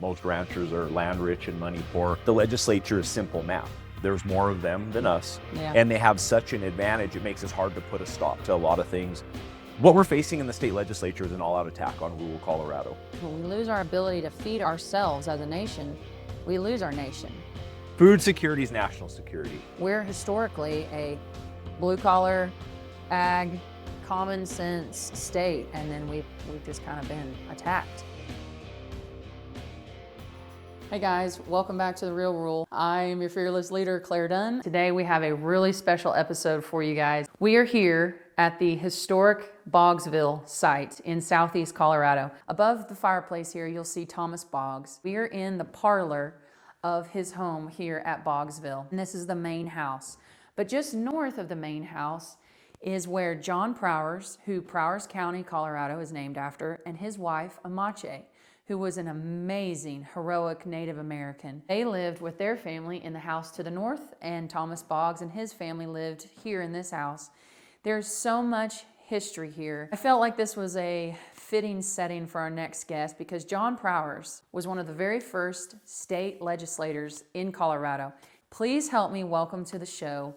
Most ranchers are land rich and money poor. The legislature is simple math. There's more of them than us, and they have such an advantage, it makes it hard to put a stop to a lot of things. What we're facing in the state legislature is an all-out attack on rural Colorado. When we lose our ability to feed ourselves as a nation, we lose our nation. Food security is national security. We're historically a blue-collar, ag, common sense state, and then we've just kind of been attacked. Hey guys, welcome back to The Real Rule. I am your fearless leader, Clare Dunn. Today we have a really special episode for you guys. We are here at the historic Boggsville site in southeast Colorado. Above the fireplace here, you'll see Thomas Boggs. We are in the parlor of his home here at Boggsville, and this is the main house. But just north of the main house is where John Prowers, who Prowers County, Colorado is named after, and his wife, Amache, who was an amazing, heroic Native American. They lived with their family in the house to the north, and Thomas Boggs and his family lived here in this house. There's so much history here. I felt like this was a fitting setting for our next guest because John Prowers was one of the very first state legislators in Colorado. Please help me welcome to the show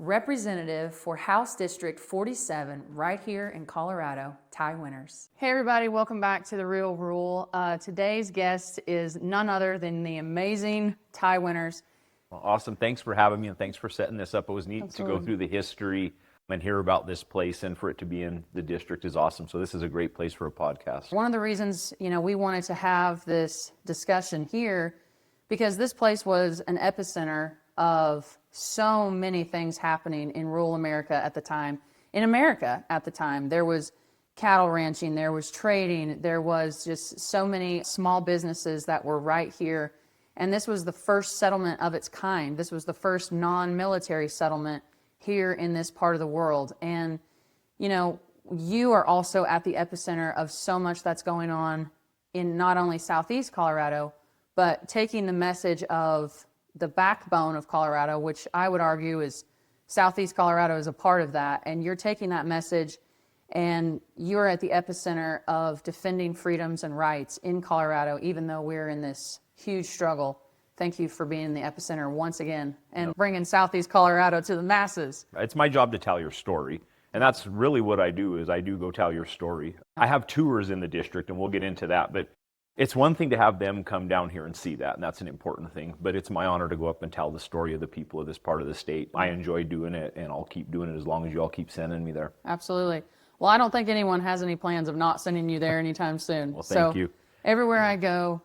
Representative for House District 47 right here in Colorado, Ty Winters. Hey everybody, welcome back to The Real Rule. Today's guest is none other than the amazing Ty Winters. Well, awesome, thanks for having me and thanks for setting this up. It was neat to go through the history and hear about this place, and for it to be in the district is awesome. So this is a great place for a podcast. One of the reasons, we wanted to have this discussion here because this place was an epicenter of so many things happening in rural America at the time. In America at the time, there was cattle ranching, there was trading, there was just so many small businesses that were right here. And this was the first settlement of its kind. This was the first non-military settlement here in this part of the world. And, you are also at the epicenter of so much that's going on in not only southeast Colorado, but taking the message of the backbone of Colorado, which I would argue is southeast Colorado is a part of that. And you're taking that message and you're at the epicenter of defending freedoms and rights in Colorado, even though we're in this huge struggle. Thank you for being in the epicenter once again and bringing southeast Colorado to the masses. It's my job to tell your story. And that's really what I do, is I do go tell your story. I have tours in the district and we'll get into that, but it's one thing to have them come down here and see that, and that's an important thing, but it's my honor to go up and tell the story of the people of this part of the state. I enjoy doing it, and I'll keep doing it as long as you all keep sending me there. Absolutely. Well, I don't think anyone has any plans of not sending you there anytime soon. Well, thank you. Everywhere I go,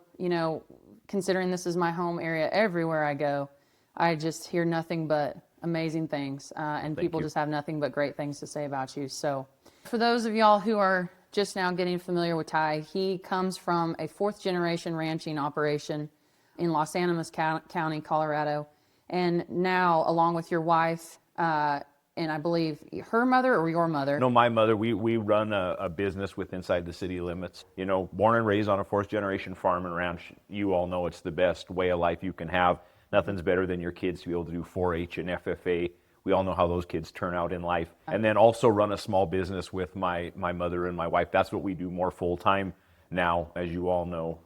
considering this is my home area, everywhere I go, I just hear nothing but amazing things, and people just have nothing but great things to say about you. So for those of y'all who are just now getting familiar with Ty, he comes from a fourth-generation ranching operation in Los Animas County, Colorado. And now, along with your wife, and I believe her mother or your mother? No, my mother. We run a business with inside the city limits. Born and raised on a fourth-generation farm and ranch, you all know it's the best way of life you can have. Nothing's better than your kids to be able to do 4-H and FFA. We all know how those kids turn out in life. And then also run a small business with my mother and my wife. That's what we do more full-time now. As you all know,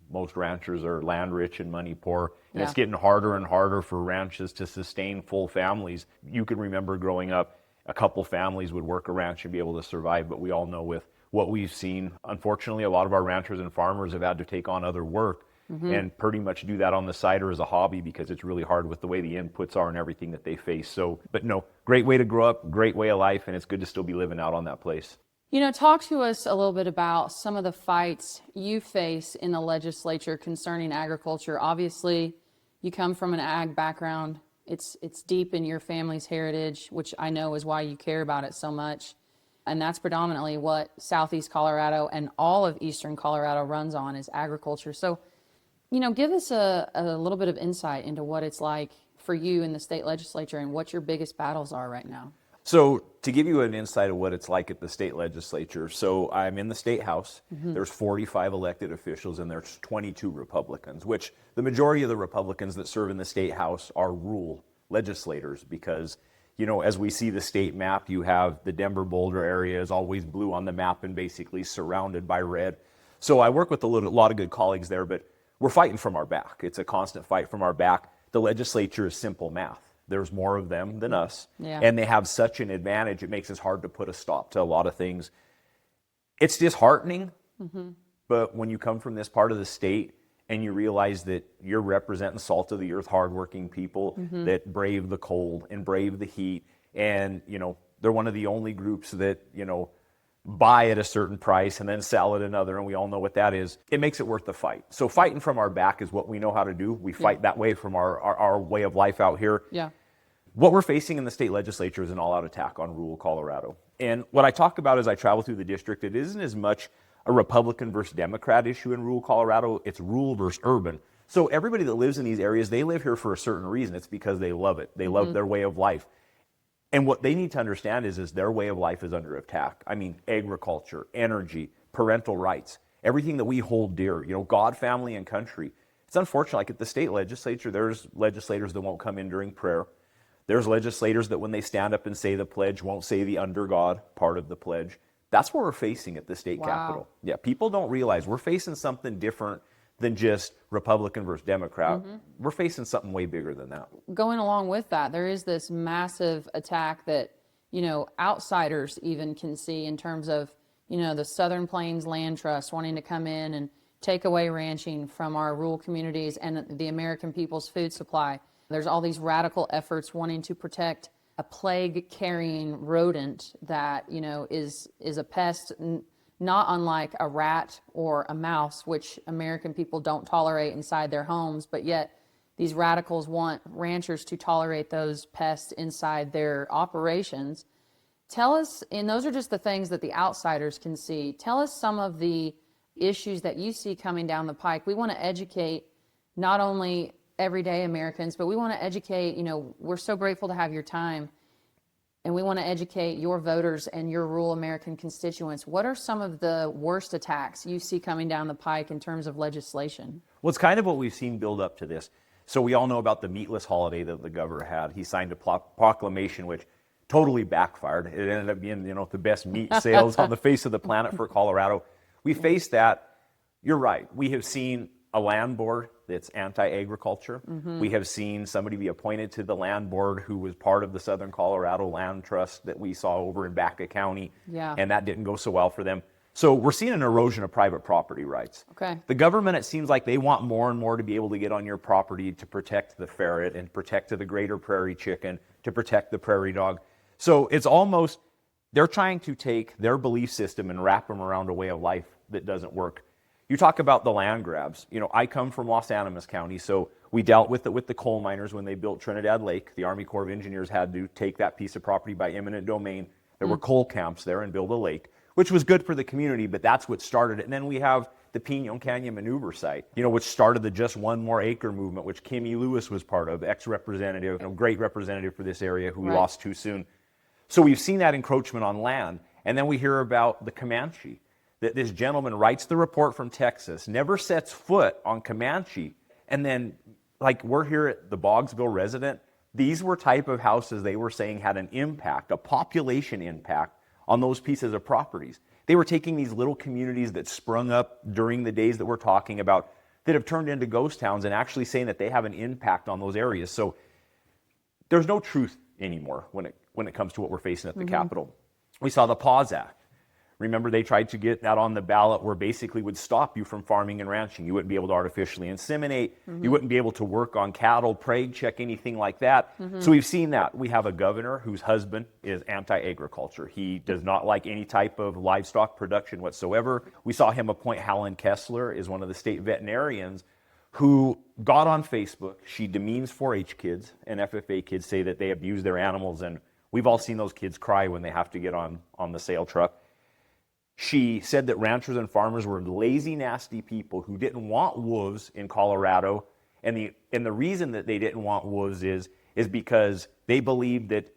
most ranchers are land rich and money poor. And it's getting harder and harder for ranches to sustain full families. You can remember growing up, a couple families would work a ranch and be able to survive. But we all know with what we've seen, unfortunately, a lot of our ranchers and farmers have had to take on other work. And pretty much do that on the side or as a hobby because it's really hard with the way the inputs are and everything that they face. So, but no, great way to grow up, great way of life, and it's good to still be living out on that place. Talk to us a little bit about some of the fights you face in the legislature concerning agriculture. Obviously, you come from an ag background. It's deep in your family's heritage, which I know is why you care about it so much. And that's predominantly what southeast Colorado and all of eastern Colorado runs on is agriculture. So, give us a little bit of insight into what it's like for you in the state legislature and what your biggest battles are right now. So to give you an insight of what it's like at the state legislature, so I'm in the state house. There's 45 elected officials and there's 22 Republicans, which the majority of the Republicans that serve in the state house are rural legislators because, as we see the state map, you have the Denver-Boulder area is always blue on the map and basically surrounded by red. So I work with a lot of good colleagues there, but we're fighting from our back. It's a constant fight from our back. The legislature is simple math. There's more of them than us, and they have such an advantage, it makes it hard to put a stop to a lot of things. It's disheartening, but when you come from this part of the state and you realize that you're representing salt of the earth, hardworking people that brave the cold and brave the heat, and, you know, they're one of the only groups that, you know, buy at a certain price and then sell at another, and we all know what that is. It makes it worth the fight. So fighting from our back is what we know how to do. We fight that way from our way of life out here. Yeah. What we're facing in the state legislature is an all-out attack on rural Colorado. And what I talk about as I travel through the district, it isn't as much a Republican versus Democrat issue in rural Colorado, it's rural versus urban. So everybody that lives in these areas, they live here for a certain reason. It's because they love it. They love their way of life. And what they need to understand is their way of life is under attack. I mean, agriculture, energy, parental rights, everything that we hold dear, you know, God, family, and country. It's unfortunate, like at the state legislature, there's legislators that won't come in during prayer. There's legislators that when they stand up and say the pledge, won't say the under God part of the pledge. That's what we're facing at the state capitol. Yeah, people don't realize we're facing something different than just Republican versus Democrat. We're facing something way bigger than that. Going along with that, there is this massive attack that, you know, outsiders even can see in terms of, you know, the Southern Plains Land Trust wanting to come in and take away ranching from our rural communities and the American people's food supply. There's all these radical efforts wanting to protect a plague-carrying rodent that, you know, is a pest not unlike a rat or a mouse, which American people don't tolerate inside their homes, but yet these radicals want ranchers to tolerate those pests inside their operations. Tell us, and those are just the things that the outsiders can see, tell us some of the issues that you see coming down the pike. We want to educate not only everyday Americans, but we want to educate, you know, we're so grateful to have your time, and we want to educate your voters and your rural American constituents. What are some of the worst attacks you see coming down the pike in terms of legislation? Well, it's kind of what we've seen build up to this. So we all know about the meatless holiday that the governor had. He signed a proclamation which totally backfired. It ended up being, you know, the best meat sales on the face of the planet for Colorado. We faced that. You're right. We have seen a land board that's anti-agriculture. We have seen somebody be appointed to the land board who was part of the Southern Colorado Land Trust that we saw over in Baca County, and that didn't go so well for them. So we're seeing an erosion of private property rights. Okay. The government, it seems like they want more and more to be able to get on your property to protect the ferret and protect the greater prairie chicken, to protect the prairie dog. So it's almost, they're trying to take their belief system and wrap them around a way of life that doesn't work. You talk about the land grabs. You know, I come from Los Animas County, so we dealt with it with the coal miners when they built Trinidad Lake. The Army Corps of Engineers had to take that piece of property by eminent domain. There were coal camps there and build a lake, which was good for the community, but that's what started it. And then we have the Pinon Canyon Maneuver Site, you know, which started the Just One More Acre movement, which Kimmy Lewis was part of, ex-representative, you know, great representative for this area who we lost too soon. So we've seen that encroachment on land. And then we hear about the Comanche, that this gentleman writes the report from Texas, never sets foot on Comanche, and then, like we're here at the Boggsville resident, these were type of houses they were saying had an impact, a population impact on those pieces of properties. They were taking these little communities that sprung up during the days that we're talking about that have turned into ghost towns and actually saying that they have an impact on those areas. So there's no truth anymore when it comes to what we're facing at the Capitol. We saw the Pause Act. Remember, they tried to get that on the ballot where basically would stop you from farming and ranching. You wouldn't be able to artificially inseminate. You wouldn't be able to work on cattle, preg check, anything like that. So we've seen that. We have a governor whose husband is anti-agriculture. He does not like any type of livestock production whatsoever. We saw him appoint Helen Kessler as one of the state veterinarians who got on Facebook. She demeans 4-H kids, and FFA kids say that they abuse their animals, and we've all seen those kids cry when they have to get on the sale truck. She said that ranchers and farmers were lazy, nasty people who didn't want wolves in Colorado. And the reason that they didn't want wolves is because they believed that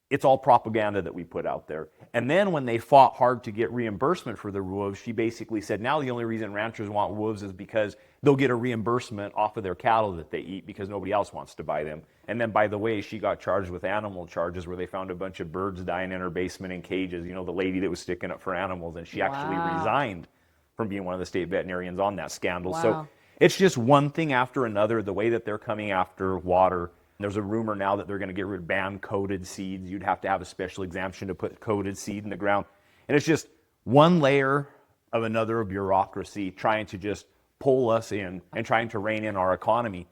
it's all propaganda that we put out there. And then when they fought hard to get reimbursement for the wolves, she basically said now the only reason ranchers want wolves is because they'll get a reimbursement off of their cattle that they eat because nobody else wants to buy them. And then, by the way, she got charged with animal charges where they found a bunch of birds dying in her basement in cages. You know, the lady that was sticking up for animals, and she actually resigned from being one of the state veterinarians on that scandal. So It's just one thing after another, the way that they're coming after water. There's a rumor now that they're going to get rid of ban coated seeds. You'd have to have a special exemption to put coated seed in the ground. And it's just one layer of another bureaucracy trying to just pull us in and trying to rein in our economy.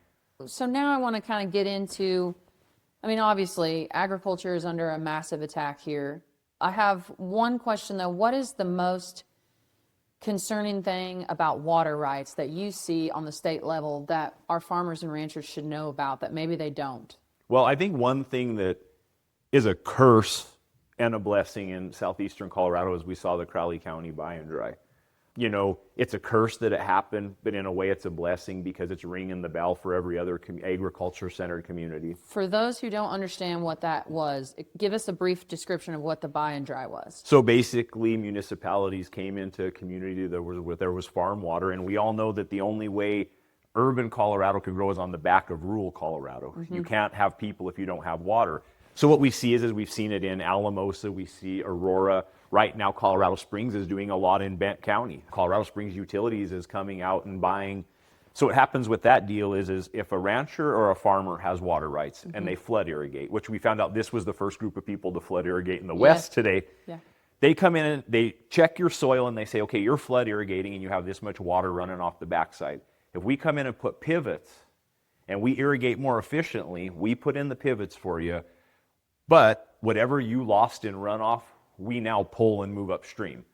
So now I want to kind of get into, I mean, obviously, agriculture is under a massive attack here. I have one question, though. What is the most concerning thing about water rights that you see on the state level that our farmers and ranchers should know about that maybe they don't? Well, I think one thing that is a curse and a blessing in southeastern Colorado is we saw the Crowley County buy and dry. You know, it's a curse that it happened, but in a way it's a blessing because it's ringing the bell for every other agriculture-centered community. For those who don't understand what that was, give us a brief description of what the buy and dry was. So basically, municipalities came into a community that there was farm water, and we all know that the only way urban Colorado could grow is on the back of rural Colorado. Mm-hmm. You can't have people if you don't have water. So what we see is we've seen it in Alamosa, we see Aurora. Right now, Colorado Springs is doing a lot in Bent County. Colorado Springs Utilities is coming out and buying. So what happens with that deal is if a rancher or a farmer has water rights and they flood irrigate, which we found out this was the first group of people to flood irrigate in the West today. Yeah. They come in and they check your soil and they say, okay, you're flood irrigating and you have this much water running off the backside. If we come in and put pivots and we irrigate more efficiently, we put in the pivots for you, but whatever you lost in runoff, we now pull and move upstream,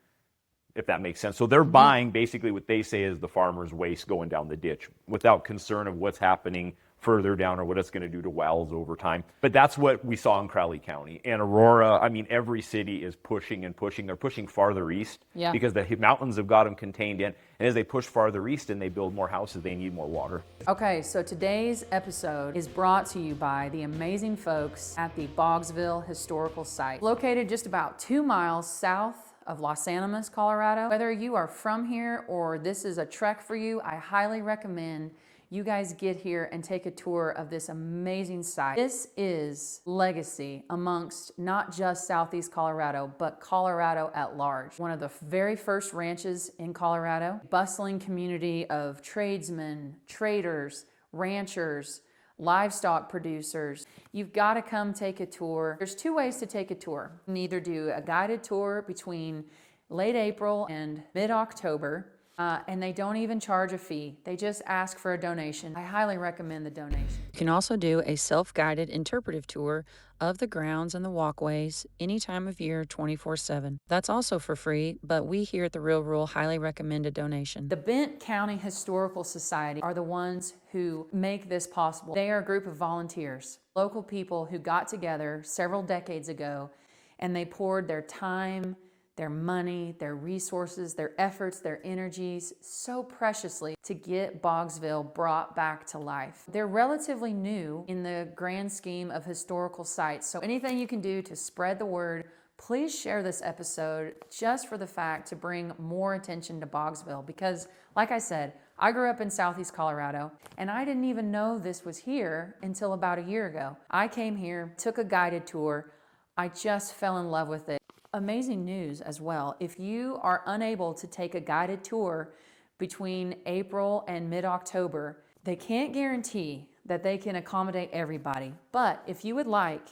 if that makes sense. So they're buying basically what they say is the farmer's waste going down the ditch without concern of what's happening further down or what it's going to do to wells over time. But that's what we saw in Crowley County. And Aurora, I mean, every city is pushing and pushing. They're pushing farther east because the mountains have got them contained in. And as they push farther east and they build more houses, they need more water. Okay, so today's episode is brought to you by the amazing folks at the Boggsville Historical Site, located just about 2 miles south of Los Animas, Colorado. Whether you are from here or this is a trek for you, I highly recommend you guys get here and take a tour of this amazing site. This is legacy amongst not just Southeast Colorado, but Colorado at large. One of the very first ranches in Colorado, bustling community of tradesmen, traders, ranchers, livestock producers. You've got to come take a tour. There's 2 ways to take a tour. You can either do a guided tour between late April and mid-October, and they don't even charge a fee. They just ask for a donation. I highly recommend the donation. You can also do a self-guided interpretive tour of the grounds and the walkways any time of year, 24/7. That's also for free, but we here at The Real Rural highly recommend a donation. The Bent County Historical Society are the ones who make this possible. They are a group of volunteers, local people who got together several decades ago, and they poured their time, their money, their resources, their efforts, their energies so preciously to get Boggsville brought back to life. They're relatively new in the grand scheme of historical sites, so anything you can do to spread the word, please share this episode just for the fact to bring more attention to Boggsville because, like I said, I grew up in Southeast Colorado and I didn't even know this was here until about a year ago. I came here, took a guided tour, I just fell in love with it. Amazing news as well. If you are unable to take a guided tour between April and mid-October, they can't guarantee that they can accommodate everybody. But if you would like,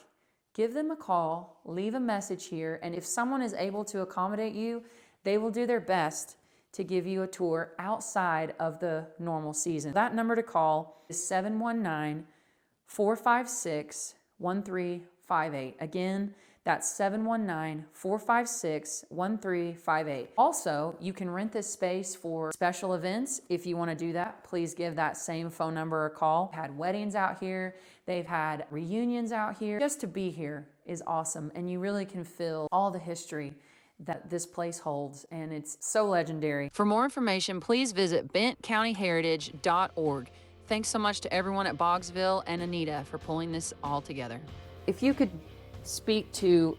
give them a call, leave a message here, and if someone is able to accommodate you, they will do their best to give you a tour outside of the normal season. That number to call is 719-456-1358. Again, that's 719-456-1358. Also, you can rent this space for special events. If you want to do that, please give that same phone number a call. They've had weddings out here. They've had reunions out here. Just to be here is awesome, and you really can feel all the history that this place holds, and it's so legendary. For more information, please visit bentcountyheritage.org. Thanks so much to everyone at Boggsville and Anita for pulling this all together. If you could speak to,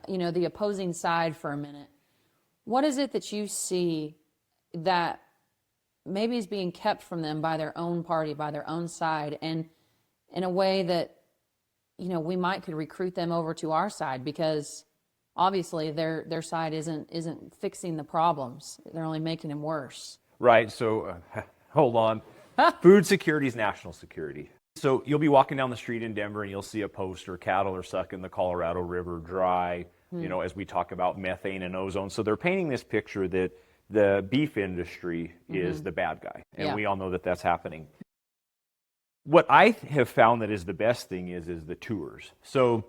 the opposing side for a minute. What is it that you see that maybe is being kept from them by their own party, by their own side, and in a way that, we could recruit them over to our side because obviously their side isn't fixing the problems. They're only making them worse. Right. So Hold on. Food security is national security. So you'll be walking down the street in Denver and you'll see a poster, cattle are sucking the Colorado River dry, as we talk about methane and ozone. So they're painting this picture that the beef industry is the bad guy. And we all know that that's happening. What I have found that is the best thing is the tours. So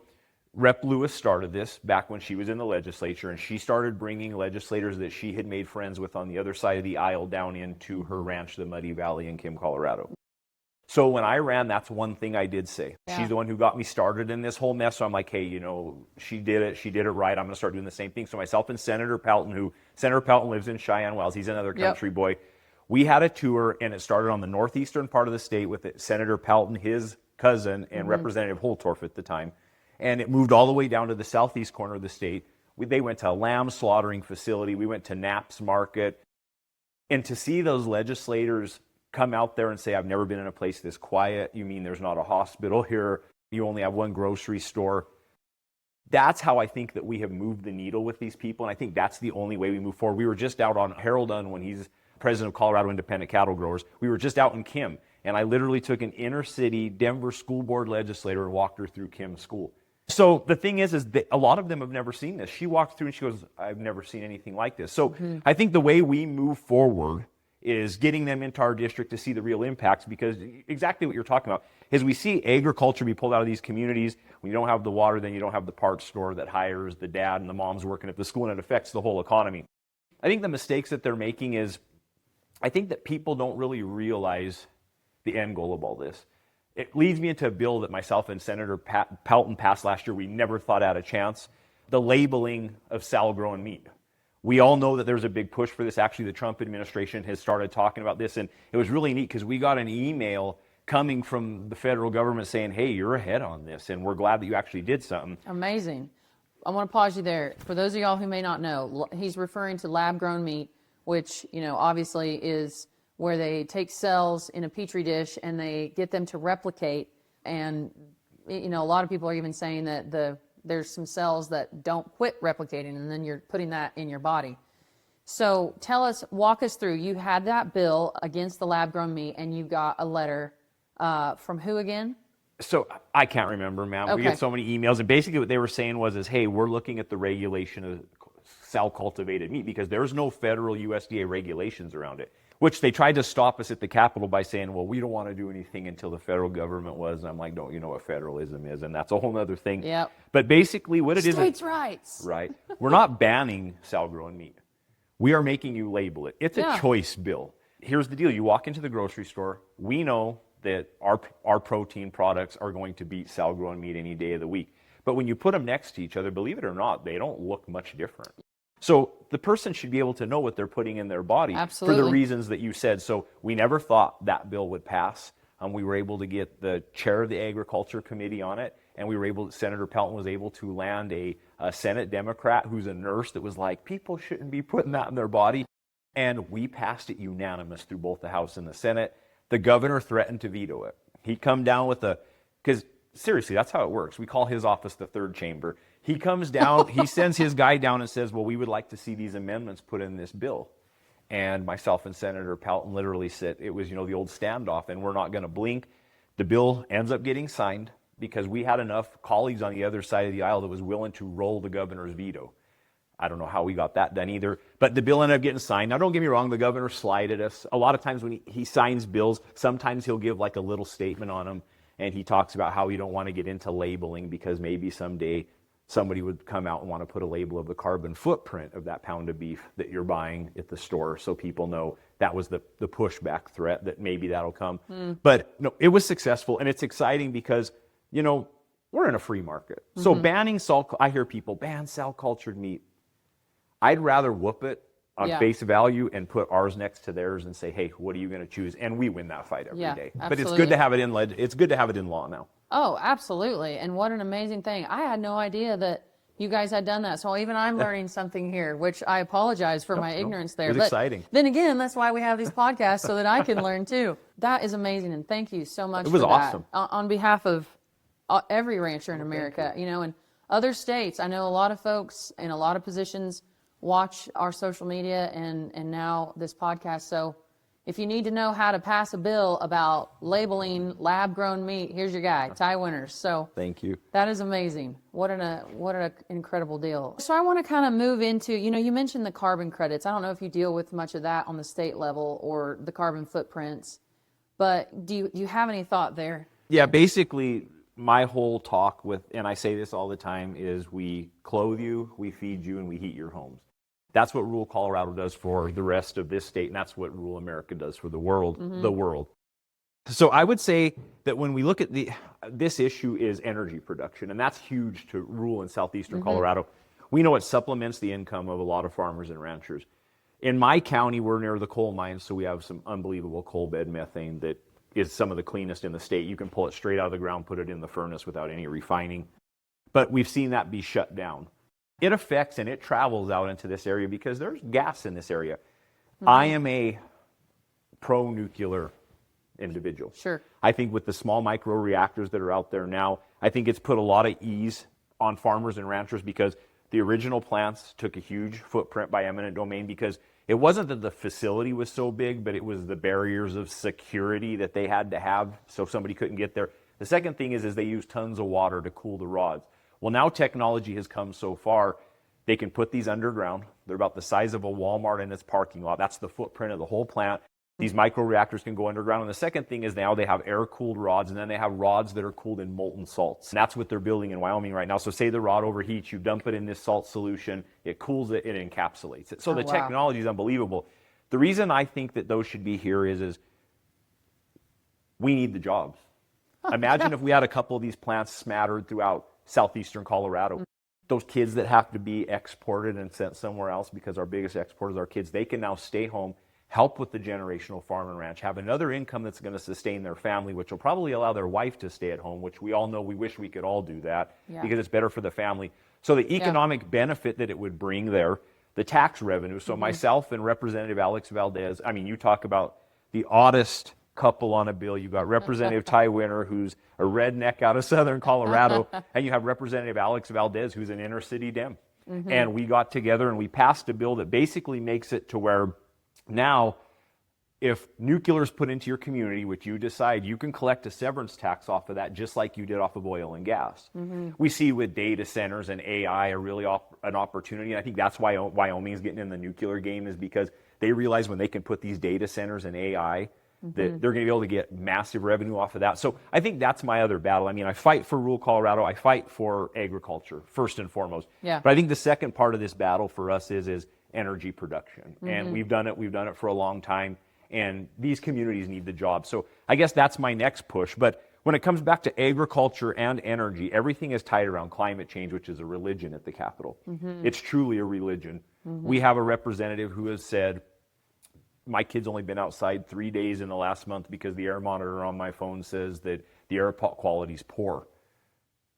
Rep. Lewis started this back when she was in the legislature, and she started bringing legislators that she had made friends with on the other side of the aisle down into her ranch, the Muddy Valley in Kim, Colorado. So when I ran, that's one thing I did say. Yeah. She's the one who got me started in this whole mess. So I'm like, hey, she did it right. I'm going to start doing the same thing. So myself and Senator Pelton lives in Cheyenne Wells. He's another country boy. We had a tour, and it started on the northeastern part of the state with Senator Pelton, his cousin, and Representative Holtorf at the time. And it moved all the way down to the southeast corner of the state. They went to a lamb slaughtering facility. We went to Knapp's Market. And to see those legislators come out there and say, I've never been in a place this quiet. You mean there's not a hospital here? You only have one grocery store. That's how I think that we have moved the needle with these people. And I think that's the only way we move forward. We were just out on Clare Dunn when he's president of Colorado Independent Cattle Growers. We were just out in Kim. And I literally took an inner city Denver school board legislator and walked her through Kim's school. So the thing is that a lot of them have never seen this. She walked through and she goes, I've never seen anything like this. So I think the way we move forward is getting them into our district to see the real impacts, because exactly what you're talking about is we see agriculture be pulled out of these communities. When you don't have the water, then you don't have the parts store that hires the dad and the mom's working at the school, and it affects the whole economy. I think the mistakes that they're making is, I think that people don't really realize the end goal of all this. It leads me into a bill that myself and Senator Pelton passed last year. We never thought had a chance. The labeling of sow-grown meat. We all know that there's a big push for this. Actually, the Trump administration has started talking about this, and it was really neat because we got an email coming from the federal government saying, hey, you're ahead on this, and we're glad that you actually did something. Amazing. I want to pause you there. For those of y'all who may not know, he's referring to lab-grown meat, which, obviously is where they take cells in a petri dish and they get them to replicate. And, a lot of people are even saying that there's some cells that don't quit replicating, and then you're putting that in your body. So walk us through. You had that bill against the lab-grown meat, and you got a letter from who again? So I can't remember, ma'am. We get so many emails, and basically what they were saying was, hey, we're looking at the regulation of cell-cultivated meat because there's no federal USDA regulations around it, which they tried to stop us at the Capitol by saying, well, we don't want to do anything until the federal government was. And I'm like, don't you know what federalism is? And that's a whole other thing. Yep. But basically what it is... States' rights. Right. We're not banning cell-grown meat. We are making you label it. It's a choice bill. Here's the deal. You walk into the grocery store. We know that our protein products are going to beat cell-grown meat any day of the week. But when you put them next to each other, believe it or not, they don't look much different. So the person should be able to know what they're putting in their body. Absolutely. For the reasons that you said. So we never thought that bill would pass. We were able to get the chair of the Agriculture Committee on it, and Senator Pelton was able to land a Senate Democrat who's a nurse that was like, people shouldn't be putting that in their body. And we passed it unanimous through both the House and the Senate. The governor threatened to veto it. He'd come down with because seriously, that's how it works. We call his office the third chamber. He comes down, he sends his guy down and says, well, we would like to see these amendments put in this bill. And myself and Senator Pelton literally said, it was, the old standoff, and we're not going to blink. The bill ends up getting signed because we had enough colleagues on the other side of the aisle that was willing to roll the governor's veto. I don't know how we got that done either, but the bill ended up getting signed. Now, don't get me wrong, the governor slighted us. A lot of times when he signs bills, sometimes he'll give like a little statement on them, and he talks about how you don't want to get into labeling because maybe someday somebody would come out and want to put a label of the carbon footprint of that pound of beef that you're buying at the store so people know that was the pushback threat that maybe that'll come. But no, it was successful, and it's exciting because, we're in a free market. So banning I hear people ban cell-cultured meat. I'd rather whoop it on face value and put ours next to theirs and say, hey, what are you going to choose? And we win that fight every day. Absolutely. But it's good to have it in law now. Oh, absolutely. And what an amazing thing. I had no idea that you guys had done that. So even I'm learning something here, which I apologize for my ignorance there. It's exciting. Then again, that's why we have these podcasts so that I can learn too. That is amazing. And thank you so much for that. It was awesome. On behalf of every rancher in America, and other states, I know a lot of folks in a lot of positions watch our social media and now this podcast. So, If you need to know how to pass a bill about labeling lab-grown meat, here's your guy, Ty Winters. So Thank you. that is amazing. What an incredible deal. So I want to kind of move into, you mentioned the carbon credits. I don't know if you deal with much of that on the state level or the carbon footprints, but do you have any thought there? Yeah, basically my whole talk with, and I say this all the time, is we clothe you, we feed you, and we heat your homes. That's what rural Colorado does for the rest of this state, and that's what rural America does for the world. The world. So I would say that when we look at this issue is energy production, and that's huge to rural and southeastern Colorado. We know it supplements the income of a lot of farmers and ranchers. In my county, we're near the coal mines, so we have some unbelievable coal bed methane that is some of the cleanest in the state. You can pull it straight out of the ground, put it in the furnace without any refining. But we've seen that be shut down. It affects and it travels out into this area because there's gas in this area. I am a pro-nuclear individual. Sure. I think with the small micro reactors that are out there now, I think it's put a lot of ease on farmers and ranchers because the original plants took a huge footprint by eminent domain because it wasn't that the facility was so big, but it was the barriers of security that they had to have so somebody couldn't get there. The second thing is they use tons of water to cool the rods. Well, now technology has come so far, they can put these underground. They're about the size of a Walmart in its parking lot. That's the footprint of the whole plant. These microreactors can go underground. And the second thing is now they have air-cooled rods, and then they have rods that are cooled in molten salts. And that's what they're building in Wyoming right now. So say the rod overheats, you dump it in this salt solution, it cools it, it encapsulates it. So the technology is unbelievable. The reason I think that those should be here is we need the jobs. Imagine if we had a couple of these plants smattered throughout southeastern Colorado. Those kids that have to be exported and sent somewhere else because our biggest exporters are kids, they can now stay home, help with the generational farm and ranch, have another income that's going to sustain their family, which will probably allow their wife to stay at home, which we all know we wish we could all do that because it's better for the family. So the economic benefit that it would bring there, the tax revenue. So myself and Representative Alex Valdez, I mean, you talk about the oddest couple on a bill. You've got Representative Ty Winter, who's a redneck out of southern Colorado, and you have Representative Alex Valdez, who's an inner city Dem. And we got together and we passed a bill that basically makes it to where now if nuclear is put into your community, which you decide, you can collect a severance tax off of that just like you did off of oil and gas. We see with data centers and AI are really an opportunity. And I think that's why Wyoming is getting in the nuclear game, is because they realize when they can put these data centers and AI that they're going to be able to get massive revenue off of that. So I think that's my other battle. I mean, I fight for rural Colorado. I fight for agriculture, first and foremost. Yeah. But I think the second part of this battle for us is energy production. And we've done it for a long time. And these communities need the jobs. So I guess that's my next push. But when it comes back to agriculture and energy, everything is tied around climate change, which is a religion at the Capitol. It's truly a religion. We have a representative who has said, my kid's only been outside 3 days in the last month because the air monitor on my phone says that the air quality is poor.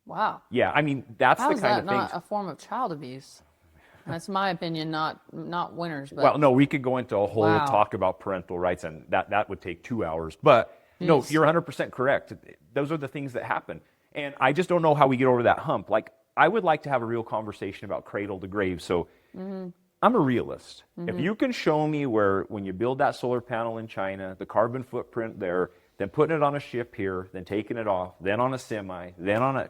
Wow. Yeah, I mean, that's How the is kind that of not thing. a form of child abuse? That's my opinion, not Winters. But Well, no, we could go into a whole Wow. talk about parental rights, and that would take 2 hours. But no, Yes. you're 100% correct. Those are the things that happen. And I just don't know how we get over that hump. Like, I would like to have a real conversation about cradle to grave. So I'm a realist. If you can show me where when you build that solar panel in China, the carbon footprint there, then putting it on a ship here, then taking it off, then on a semi, then on a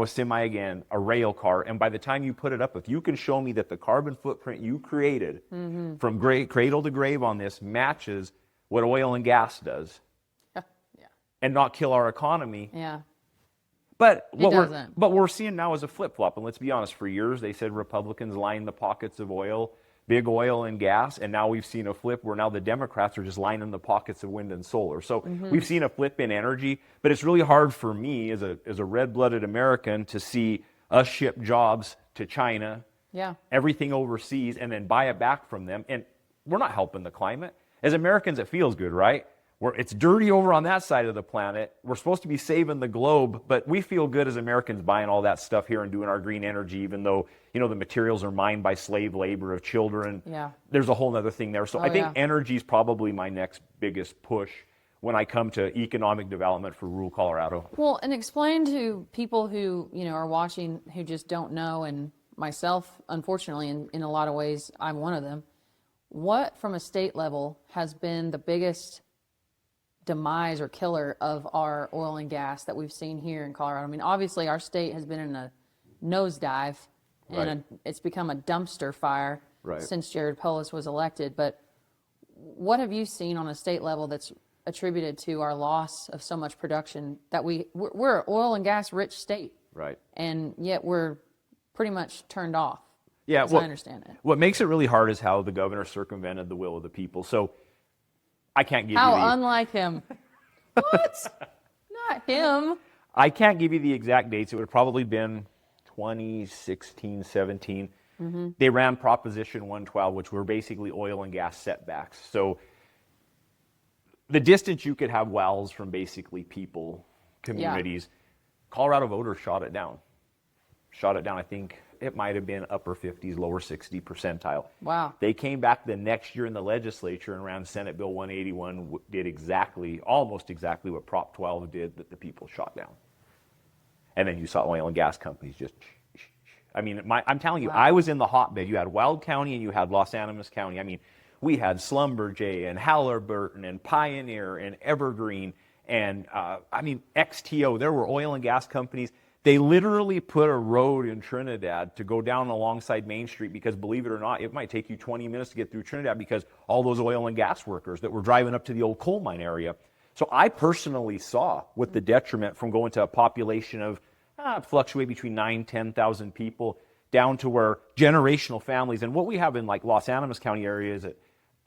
semi again, a rail car, and by the time you put it up, if you can show me that the carbon footprint you created from cradle to grave on this matches what oil and gas does, and not kill our economy. yeah. But doesn't. what we're seeing now is a flip-flop. And let's be honest, for years they said Republicans line the pockets of oil, big oil and gas, and now we've seen a flip where now the Democrats are just lining the pockets of wind and solar. So we've seen a flip in energy, but it's really hard for me as a red-blooded American to see us ship jobs to China, everything overseas, and then buy it back from them. And we're not helping the climate. As Americans, it feels good, right? It's dirty over on that side of the planet. We're supposed to be saving the globe, but we feel good as Americans buying all that stuff here and doing our green energy, even though, the materials are mined by slave labor of children. Yeah. There's a whole other thing there. So I think energy is probably my next biggest push when I come to economic development for rural Colorado. Well, and explain to people who, are watching who just don't know, and myself, unfortunately, in a lot of ways, I'm one of them. What, from a state level, has been the biggest demise or killer of our oil and gas that we've seen here in Colorado? I mean, obviously, our state has been in a nosedive, and it's become a dumpster fire since Jared Polis was elected. But what have you seen on a state level that's attributed to our loss of so much production that we're an oil and gas rich state, and yet we're pretty much turned off? Yeah, I understand it. What makes it really hard is how the governor circumvented the will of the people. So I can't give you unlike him. What? Not him. I can't give you the exact dates. It would have probably been 2016, 17. Mm-hmm. They ran Proposition 112, which were basically oil and gas setbacks. So the distance you could have wells from basically people, communities, Colorado voters shot it down. I think it might have been upper 50s, lower 60 percentile. Wow. They came back the next year in the legislature and ran Senate Bill 181, did almost exactly what Prop 12 did, that the people shot down. And then you saw oil and gas companies just, I mean, I'm telling you, I was in the hotbed. You had Weld County and you had Los Animas County. I mean, we had Schlumberger and Halliburton and Pioneer and Evergreen and, XTO. There were oil and gas companies. They literally put a road in Trinidad to go down alongside Main Street because, believe it or not, it might take you 20 minutes to get through Trinidad because all those oil and gas workers that were driving up to the old coal mine area. So I personally saw what the detriment from going to a population of fluctuate between 9,000, 10,000 people down to where generational families, and what we have in like Los Animas County area is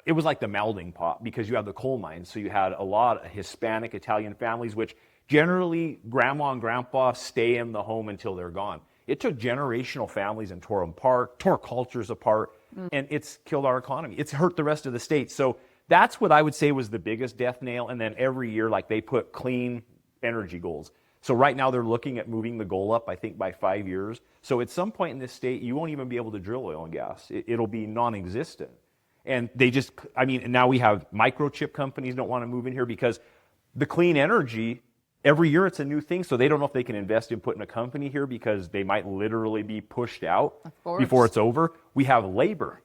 it was like the melding pot because you had the coal mines. So you had a lot of Hispanic, Italian families, which generally, grandma and grandpa stay in the home until they're gone. It took generational families and tore them apart, tore cultures apart, and it's killed our economy. It's hurt the rest of the state. So that's what I would say was the biggest death nail. And then every year, like, they put clean energy goals. So right now they're looking at moving the goal up, I think, by 5 years. So at some point in this state, you won't even be able to drill oil and gas. It'll be non-existent. And they just, and now we have microchip companies don't want to move in here because the clean energy, every year it's a new thing, so they don't know if they can invest in putting a company here because they might literally be pushed out before it's over. We have labor.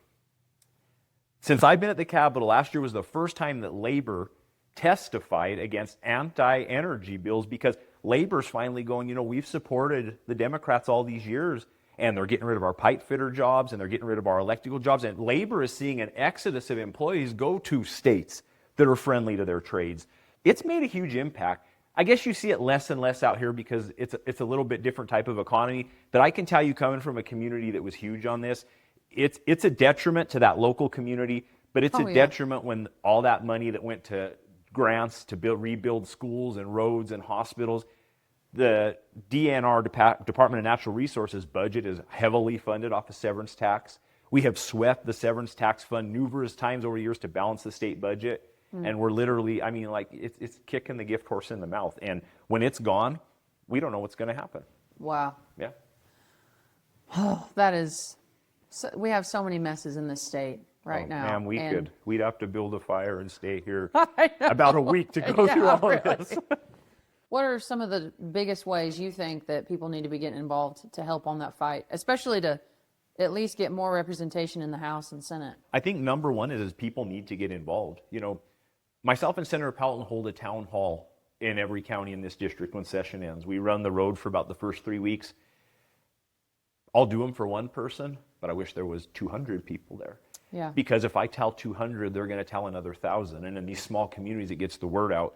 Since I've been at the Capitol, last year was the first time that labor testified against anti-energy bills because labor's finally going, we've supported the Democrats all these years, and they're getting rid of our pipe fitter jobs, and they're getting rid of our electrical jobs, and labor is seeing an exodus of employees go to states that are friendly to their trades. It's made a huge impact. I guess you see it less and less out here because it's a little bit different type of economy. But I can tell you, coming from a community that was huge on this, it's a detriment to that local community, but it's a detriment when all that money that went to grants to rebuild schools and roads and hospitals, the DNR, Department of Natural Resources budget is heavily funded off of severance tax. We have swept the severance tax fund numerous times over the years to balance the state budget. And we're literally, it's kicking the gift horse in the mouth. And when it's gone, we don't know what's going to happen. Wow. Yeah. Oh, we have so many messes in this state right now. Man, we'd have to build a fire and stay here about a week to go through all of this. What are some of the biggest ways you think that people need to be getting involved to help on that fight, especially to at least get more representation in the House and Senate? I think number one is people need to get involved. Myself and Senator Pelton hold a town hall in every county in this district when session ends. We run the road for about the first 3 weeks. I'll do them for one person, but I wish there was 200 people there. Yeah. Because if I tell 200, they're going to tell another 1,000. And in these small communities, it gets the word out.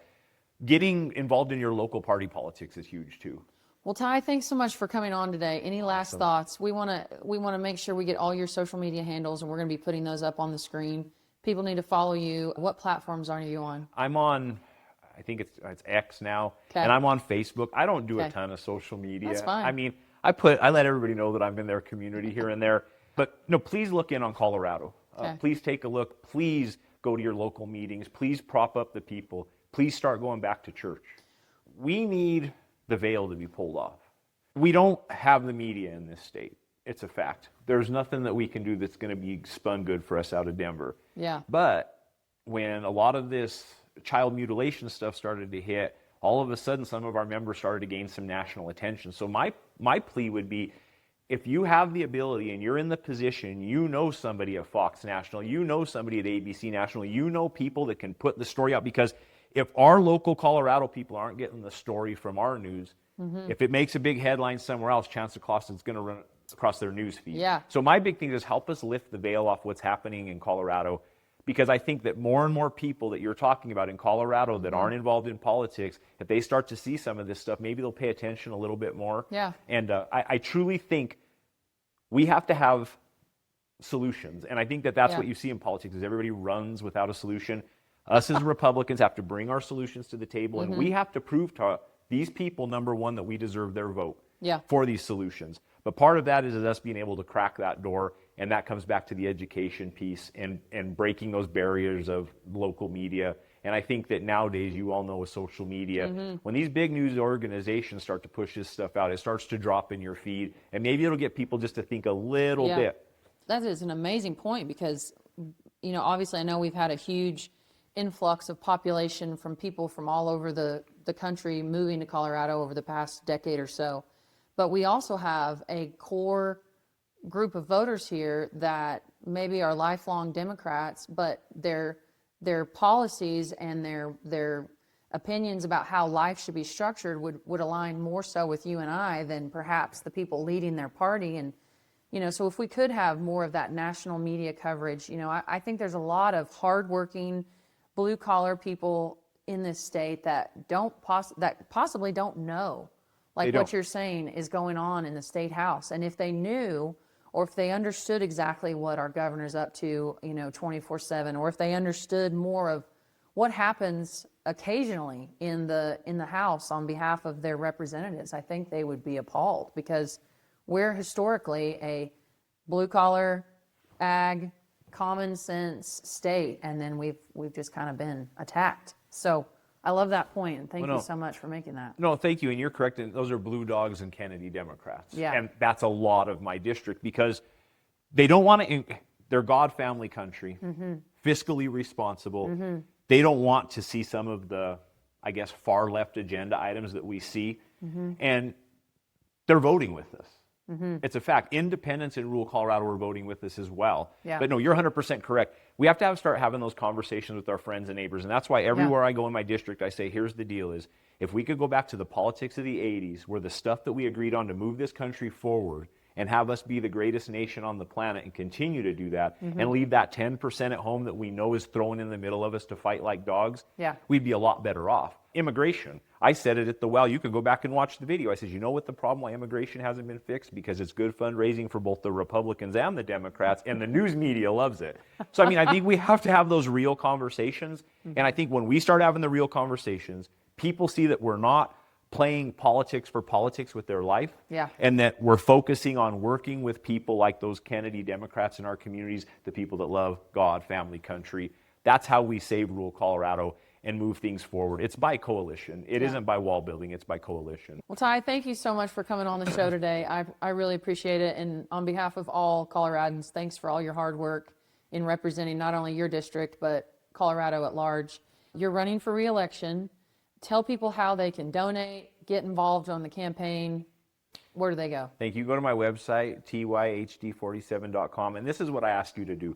Getting involved in your local party politics is huge too. Well, Ty, thanks so much for coming on today. Any last thoughts? We want to make sure we get all your social media handles, and we're going to be putting those up on the screen. People need to follow you. What platforms are you on? I'm on, I think it's X now, and I'm on Facebook. I don't do a ton of social media. That's fine. I let everybody know that I'm in their community here and there. But no, please look in on Colorado. Please take a look. Please go to your local meetings. Please prop up the people. Please start going back to church. We need the veil to be pulled off. We don't have the media in this state. It's a fact. There's nothing that we can do that's going to be spun good for us out of Denver. Yeah. But when a lot of this child mutilation stuff started to hit, all of a sudden some of our members started to gain some national attention. So my plea would be, if you have the ability and you're in the position, you know somebody at Fox National, you know somebody at ABC National, you know people that can put the story out, because if our local Colorado people aren't getting the story from our news, if it makes a big headline somewhere else, chance of cost is going to run across their news feed. Yeah. So my big thing is help us lift the veil off what's happening in Colorado, because I think that more and more people that you're talking about in Colorado that aren't involved in politics, if they start to see some of this stuff, maybe they'll pay attention a little bit more. Yeah. And I truly think we have to have solutions. And I think that that's what you see in politics, is everybody runs without a solution. Us as Republicans have to bring our solutions to the table, and we have to prove to these people, number one, that we deserve their vote for these solutions. But part of that is us being able to crack that door, and that comes back to the education piece and breaking those barriers of local media. And I think that nowadays, you all know with social media, when these big news organizations start to push this stuff out, it starts to drop in your feed, and maybe it'll get people just to think a little bit. That is an amazing point, because, obviously I know we've had a huge influx of population from people from all over the country moving to Colorado over the past decade or so. But we also have a core group of voters here that maybe are lifelong Democrats, but their policies and their opinions about how life should be structured would align more so with you and I than perhaps the people leading their party. And, so if we could have more of that national media coverage, I think there's a lot of hardworking, blue-collar people in this state that possibly don't know, what you're saying is going on in the state house. And if they knew, or if they understood exactly what our governor's up to, 24/7, or if they understood more of what happens occasionally in the House on behalf of their representatives, I think they would be appalled, because we're historically a blue-collar, ag, common sense state, and then we've just kind of been attacked. So I love that point, and thank you so much for making that. No, thank you, and you're correct. And those are Blue Dogs and Kennedy Democrats. Yeah. And that's a lot of my district, because they don't want to, they're God family country, fiscally responsible. They don't want to see some of the, I guess, far left agenda items that we see, and they're voting with us. It's a fact. Independents in rural Colorado are voting with us as well. Yeah. But no, you're 100% correct. We have to start having those conversations with our friends and neighbors. And that's why everywhere I go in my district, I say, here's the deal is, if we could go back to the politics of the 80s, where the stuff that we agreed on to move this country forward and have us be the greatest nation on the planet and continue to do that, and leave that 10% at home that we know is thrown in the middle of us to fight like dogs, we'd be a lot better off. Immigration. I said it at the well. You can go back and watch the video. I said, you know what the problem why immigration hasn't been fixed? Because it's good fundraising for both the Republicans and the Democrats, and the news media loves it. So, I think we have to have those real conversations. And I think when we start having the real conversations, people see that we're not playing politics for politics with their life, and that we're focusing on working with people like those Kennedy Democrats in our communities, the people that love God, family, country. That's how we save rural Colorado and move things forward. It's by coalition. It isn't by wall building, it's by coalition. Well, Ty, thank you so much for coming on the show today. I really appreciate it. And on behalf of all Coloradans, thanks for all your hard work in representing not only your district, but Colorado at large. You're running for re-election. Tell people how they can donate, get involved on the campaign. Where do they go? Thank you. Go to my website, tyhd47.com, and this is what I ask you to do.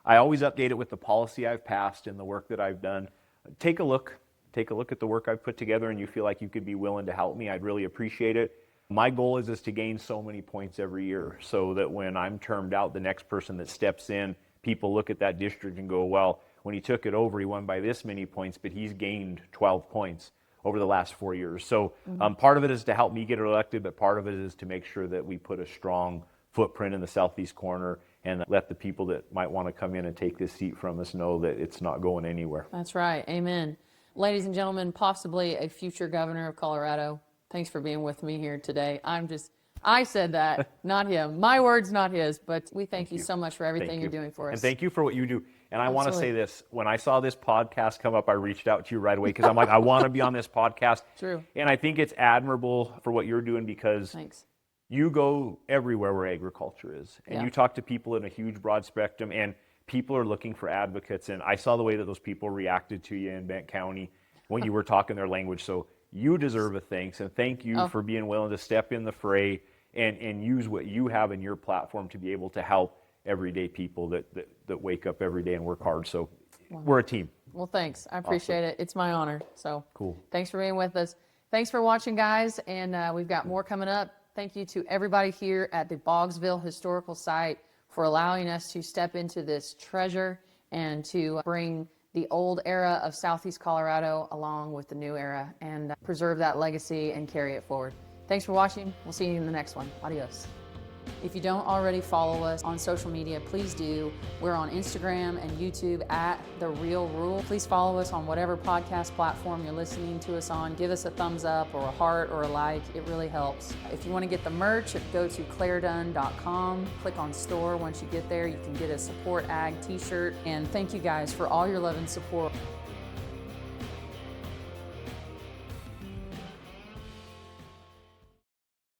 I always update it with the policy I've passed and the work that I've done. Take a look at the work I've put together, and you feel like you could be willing to help me, I'd really appreciate it. My goal is to gain so many points every year, so that when I'm termed out, the next person that steps in, people look at that district and go, well, when he took it over, he won by this many points, but he's gained 12 points over the last 4 years. So part of it is to help me get elected, but part of it is to make sure that we put a strong footprint in the southeast corner and let the people that might want to come in and take this seat from us know that it's not going anywhere. That's right. Amen. Ladies and gentlemen, possibly a future governor of Colorado. Thanks for being with me here today. I said that, not him. My words, not his, but we thank you so much for everything you're doing for us. And thank you for what you do. And I want to say this, when I saw this podcast come up, I reached out to you right away, because I'm like, I want to be on this podcast. True. And I think it's admirable for what you're doing, because you go everywhere where agriculture is. And you talk to people in a huge, broad spectrum, and people are looking for advocates. And I saw the way that those people reacted to you in Bent County when you were talking their language. So you deserve a thanks, and thank you for being willing to step in the fray and use what you have in your platform to be able to help everyday people that wake up every day and work hard. So we're a team. Well, thanks. I appreciate it. It's my honor. So Cool. Thanks for being with us. Thanks for watching, guys. And we've got more coming up. Thank you to everybody here at the Boggsville Historical Site for allowing us to step into this treasure and to bring the old era of Southeast Colorado along with the new era and preserve that legacy and carry it forward. Thanks for watching. We'll see you in the next one. Adios. If you don't already follow us on social media, please do. We're on Instagram and YouTube at The Real Rule. Please follow us on whatever podcast platform you're listening to us on. Give us a thumbs up or a heart or a like. It really helps. If you want to get the merch, go to claredunn.com. Click on store. Once you get there, you can get a Support Ag t-shirt. And thank you guys for all your love and support.